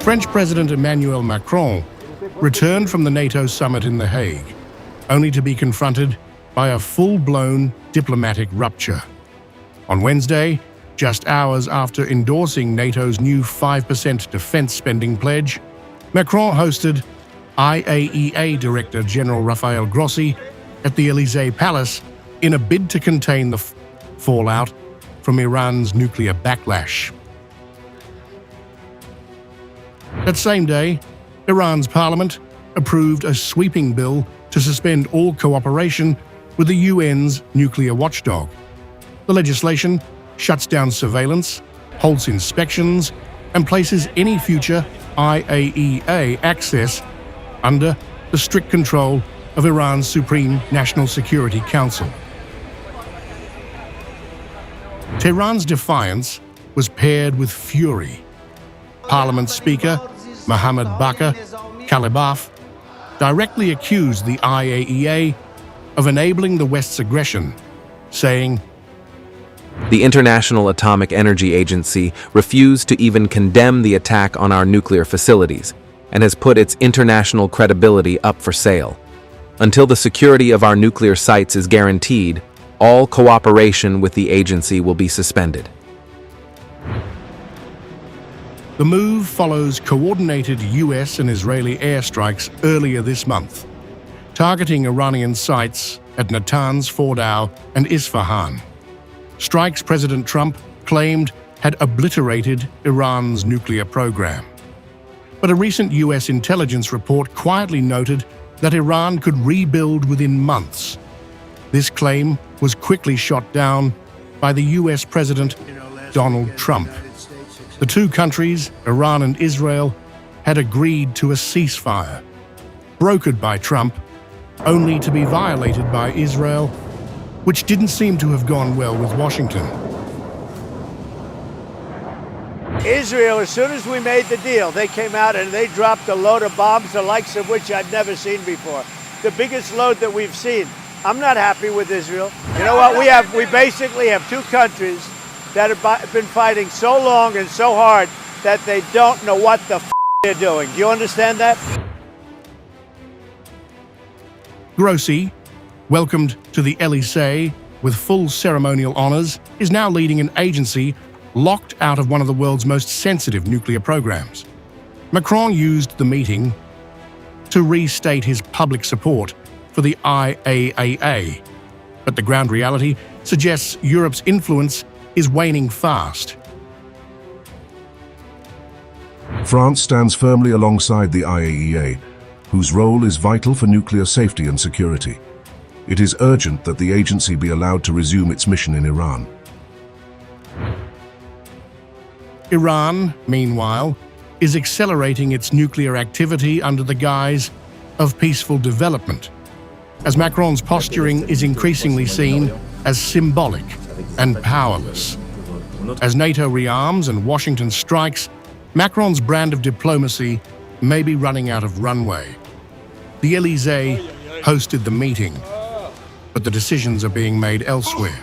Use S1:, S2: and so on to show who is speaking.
S1: French President Emmanuel Macron returned from the NATO summit in The Hague, only to be confronted by a full-blown diplomatic rupture. On Wednesday, just hours after endorsing NATO's new 5% defense spending pledge, Macron hosted IAEA Director General Rafael Grossi at the Élysée Palace in a bid to contain the fallout from Iran's nuclear backlash. That same day, Iran's parliament approved a sweeping bill to suspend all cooperation with the UN's nuclear watchdog. The legislation shuts down surveillance, halts inspections, and places any future IAEA access under the strict control of Iran's Supreme National Security Council. Tehran's defiance was paired with fury. Parliament Speaker Mohammad Bakr Kalibaf directly accused the IAEA of enabling the West's aggression, saying,
S2: "The International Atomic Energy Agency refused to even condemn the attack on our nuclear facilities and has put its international credibility up for sale. Until the security of our nuclear sites is guaranteed, all cooperation with the agency will be suspended."
S1: The move follows coordinated US and Israeli airstrikes earlier this month, targeting Iranian sites at Natanz, Fordow, and Isfahan. Strikes President Trump claimed had obliterated Iran's nuclear program. But a recent US intelligence report quietly noted that Iran could rebuild within months. This claim was quickly shot down by the US President Donald Trump. The two countries, Iran and Israel, had agreed to a ceasefire, brokered by Trump, only to be violated by Israel, which didn't seem to have gone well with Washington.
S3: Israel, as soon as we made the deal, they came out and they dropped a load of bombs, the likes of which I've never seen before. The biggest load that we've seen. I'm not happy with Israel. You know what? We basically have two countries that have been fighting so long and so hard that they don't know what the they're doing. Do you understand that?
S1: Grossi, welcomed to the Élysée with full ceremonial honors, is now leading an agency locked out of one of the world's most sensitive nuclear programs. Macron used the meeting to restate his public support for the IAEA, but the ground reality suggests Europe's influence is waning fast.
S4: France stands firmly alongside the IAEA, whose role is vital for nuclear safety and security. It is urgent that the agency be allowed to resume its mission in Iran.
S1: Iran, meanwhile, is accelerating its nuclear activity under the guise of peaceful development, as Macron's posturing is increasingly seen as symbolic and powerless. As NATO rearms and Washington strikes, Macron's brand of diplomacy may be running out of runway. The Élysée hosted the meeting, but the decisions are being made elsewhere.